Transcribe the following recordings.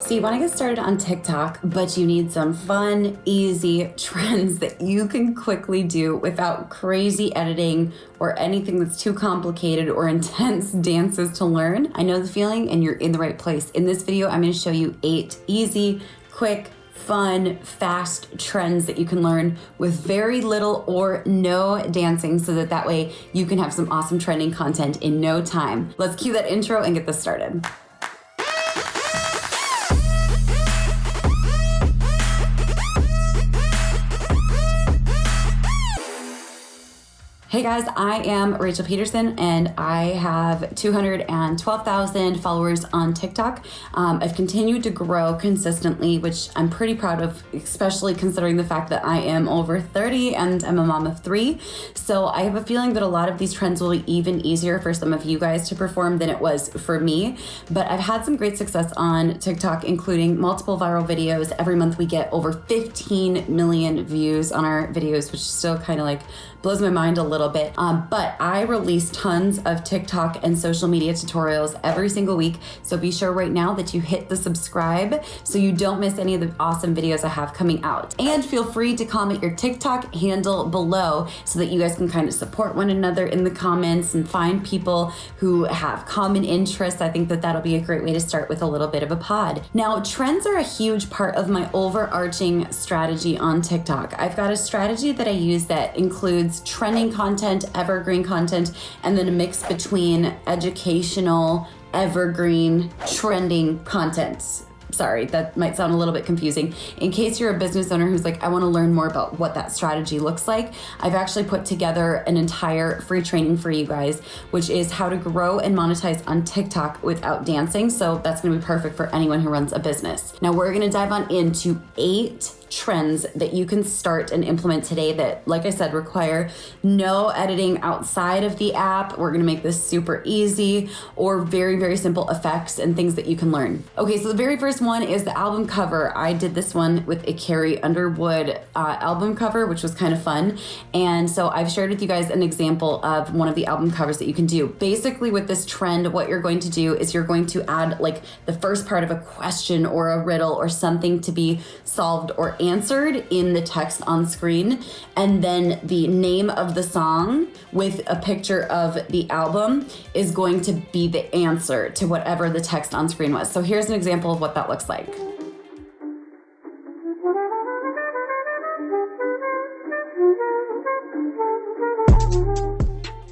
So you want to get started on TikTok, but you need some fun, easy trends that you can quickly do without crazy editing or anything that's too complicated or intense dances to learn. I know the feeling and you're in the right place. In this video, I'm going to show you 8 easy, quick, fun, fast trends that you can learn with very little or no dancing so that way you can have some awesome trending content in no time. Let's cue that intro and get this started. Hey guys, I am Rachel Pedersen and I have 212,000 followers on TikTok. I've continued to grow consistently, which I'm pretty proud of, especially considering the fact that I am over 30 and I'm a mom of 3. So I have a feeling that a lot of these trends will be even easier for some of you guys to perform than it was for me. But I've had some great success on TikTok, including multiple viral videos. Every month we get over 15 million views on our videos, which still kind of like blows my mind a little bit. But I release tons of TikTok and social media tutorials every single week. So be sure right now that you hit the subscribe so you don't miss any of the awesome videos I have coming out. And feel free to comment your TikTok handle below so that you guys can kind of support one another in the comments and find people who have common interests. I think that that'll be a great way to start with a little bit of a pod. Now, trends are a huge part of my overarching strategy on TikTok. I've got a strategy that I use that includes trending content, evergreen content, and then a mix between educational, evergreen, trending content. Sorry, that might sound a little bit confusing. In case you're a business owner who's like, I want to learn more about what that strategy looks like, I've actually put together an entire free training for you guys, which is how to grow and monetize on TikTok without dancing. So that's going to be perfect for anyone who runs a business. Now we're going to dive on into 8 trends that you can start and implement today that, like I said, require no editing outside of the app. We're gonna make this super easy, or very, very simple effects and things that you can learn. Okay, so the very first one is the album cover. I did this one with a Carrie Underwood album cover, which was kind of fun. And so I've shared with you guys an example of one of the album covers that you can do. Basically with this trend, what you're going to do is you're going to add like the first part of a question or a riddle or something to be solved or answered in the text on screen, and then the name of the song with a picture of the album is going to be the answer to whatever the text on screen was. So here's an example of what that looks like.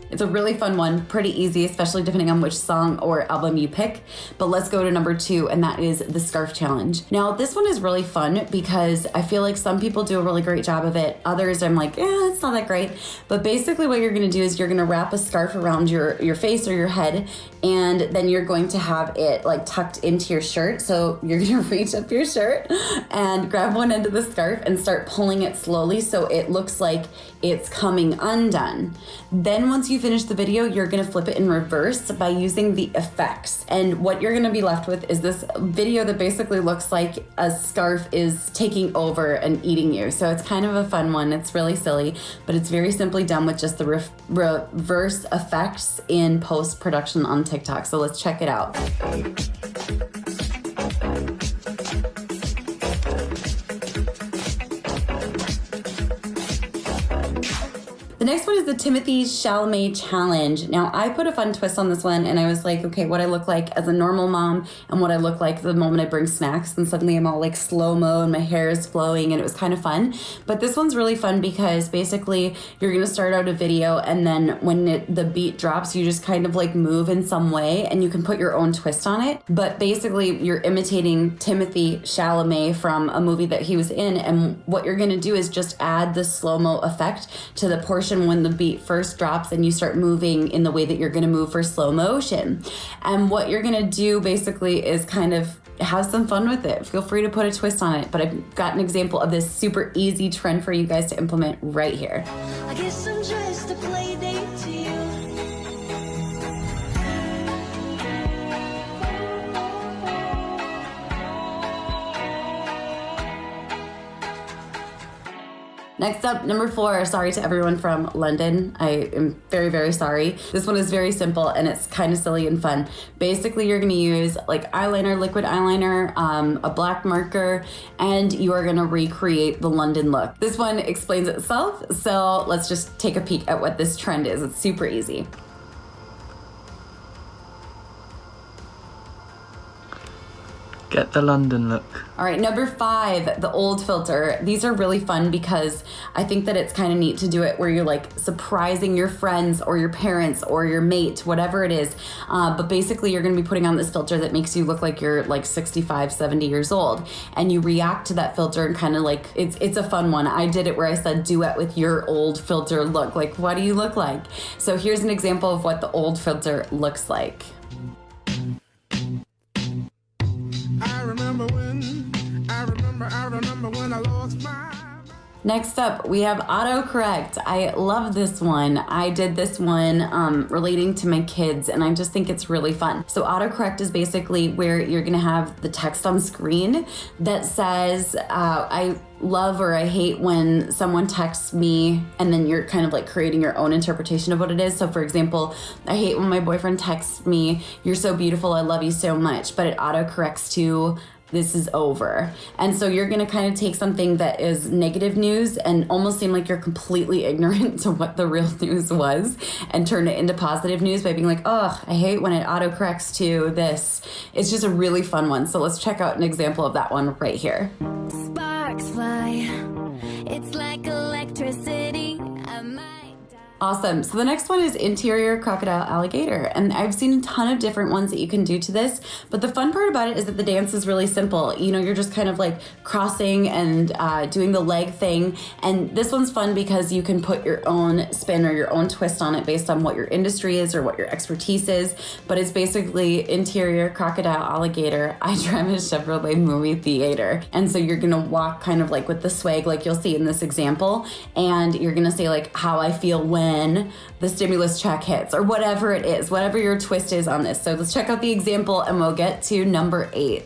It's a really fun one, pretty easy, especially depending on which song or album you pick. But let's go to number 2, and that is the scarf challenge. Now, this one is really fun because I feel like some people do a really great job of it. Others, I'm like, it's not that great. But basically what you're gonna do is you're gonna wrap a scarf around your face or your head, and then you're going to have it like tucked into your shirt. So you're gonna reach up your shirt and grab one end of the scarf and start pulling it slowly so it looks like it's coming undone. Then once you finish the video, you're gonna flip it in reverse by using the effects. And what you're gonna be left with is this video that basically looks like a scarf is taking over and eating you. So it's kind of a fun one. It's really silly, but it's very simply done with just the reverse effects in post-production on TikTok. So let's check it out. The next one is the Timothée Chalamet challenge. Now, I put a fun twist on this one, and I was like, okay, what I look like as a normal mom and what I look like the moment I bring snacks, and suddenly I'm all like slow-mo and my hair is flowing, and it was kind of fun. But this one's really fun because basically you're gonna start out a video, and then when the beat drops, you just kind of like move in some way, and you can put your own twist on it. But basically you're imitating Timothée Chalamet from a movie that he was in, and what you're gonna do is just add the slow-mo effect to the portion when the beat first drops and you start moving in the way that you're gonna move for slow motion. And what you're gonna do basically is kind of have some fun with it. Feel free to put a twist on it, but I've got an example of this super easy trend for you guys to implement right here. I guess I'm just a play date to you. Next up, number 4, sorry to everyone from London. I am very, very sorry. This one is very simple and it's kind of silly and fun. Basically, you're gonna use like eyeliner, liquid eyeliner, a black marker, and you are gonna recreate the London look. This one explains itself, so let's just take a peek at what this trend is. It's super easy. Get the London look. All right, number 5, the old filter. These are really fun because I think that it's kind of neat to do it where you're like surprising your friends or your parents or your mate, whatever it is. But basically you're gonna be putting on this filter that makes you look like you're like 65, 70 years old. And you react to that filter and kind of like, it's a fun one. I did it where I said duet with your old filter look. Like, what do you look like? So here's an example of what the old filter looks like. I remember when I lost my... Next up, we have autocorrect. I love this one. I did this one relating to my kids, and I just think it's really fun. So autocorrect is basically where you're gonna have the text on screen that says, I love or I hate when someone texts me, and then you're kind of like creating your own interpretation of what it is. So for example, I hate when my boyfriend texts me, "You're so beautiful, I love you so much," but it autocorrects to, "This is over." And so you're gonna kind of take something that is negative news and almost seem like you're completely ignorant to what the real news was and turn it into positive news by being like, "Oh, I hate when it autocorrects to this." It's just a really fun one. So let's check out an example of that one right here. Sparks fly, it's like electricity. I might die. Awesome. So the next one is interior crocodile alligator. And I've seen a ton of different ones that you can do to this. But the fun part about it is that the dance is really simple. You know, you're just kind of like crossing and doing the leg thing. And this one's fun because you can put your own spin or your own twist on it based on what your industry is or what your expertise is. But it's basically interior crocodile alligator. I drive a Chevrolet movie theater. And so you're going to walk kind of like with the swag like you'll see in this example. And you're going to say like how I feel when the stimulus check hits or whatever it is, whatever your twist is on this. So let's check out the example and we'll get to number 8.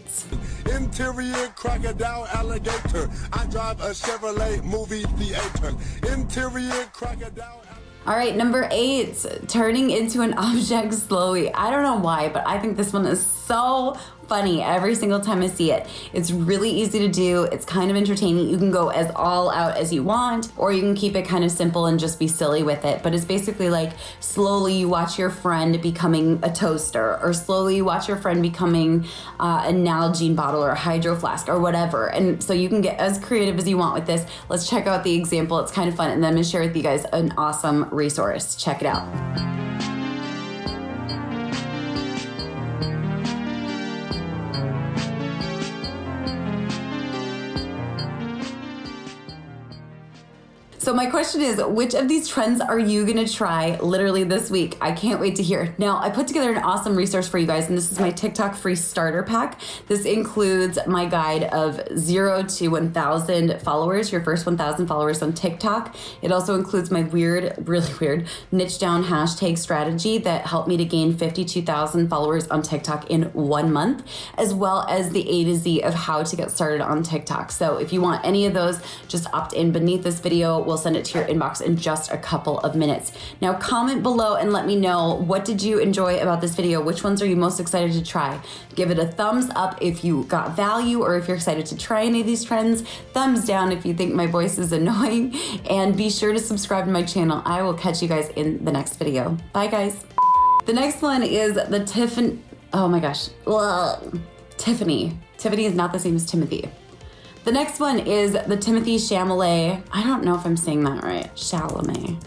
Interior crocodile alligator. I drive a Chevrolet movie theater. Interior crocodile. All right, number 8, turning into an object slowly. I don't know why, but I think this one is so funny every single time I see it. It's really easy to do. It's kind of entertaining. You can go as all out as you want, or you can keep it kind of simple and just be silly with it. But it's basically like slowly you watch your friend becoming a toaster, or slowly you watch your friend becoming an Nalgene bottle or a hydro flask or whatever. And so you can get as creative as you want with this. Let's check out the example. It's kind of fun. And then I'm gonna share with you guys an awesome resource. Check it out. So my question is, which of these trends are you gonna try literally this week? I can't wait to hear. Now, I put together an awesome resource for you guys, and this is my TikTok free starter pack. This includes my guide of 0 to 1,000 followers, your first 1,000 followers on TikTok. It also includes my weird, really weird, niche down hashtag strategy that helped me to gain 52,000 followers on TikTok in 1 month, as well as the A to Z of how to get started on TikTok. So if you want any of those, just opt in beneath this video. We'll send it to your inbox in just a couple of minutes. Now comment below and let me know, what did you enjoy about this video? Which ones are you most excited to try? Give it a thumbs up if you got value or if you're excited to try any of these trends. Thumbs down if you think my voice is annoying. And be sure to subscribe to my channel. I will catch you guys in the next video. Bye guys. The next one is the Tiffany. Oh my gosh. Ugh. Tiffany. Tiffany is not the same as Timothy. The next one is the Timothy Chalamet. I don't know if I'm saying that right. Chalamet.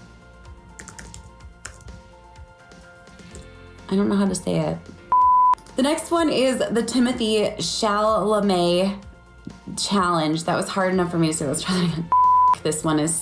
I don't know how to say it. The next one is the Timothy Chalamet challenge. That was hard enough for me to say. Let's try that again. This one is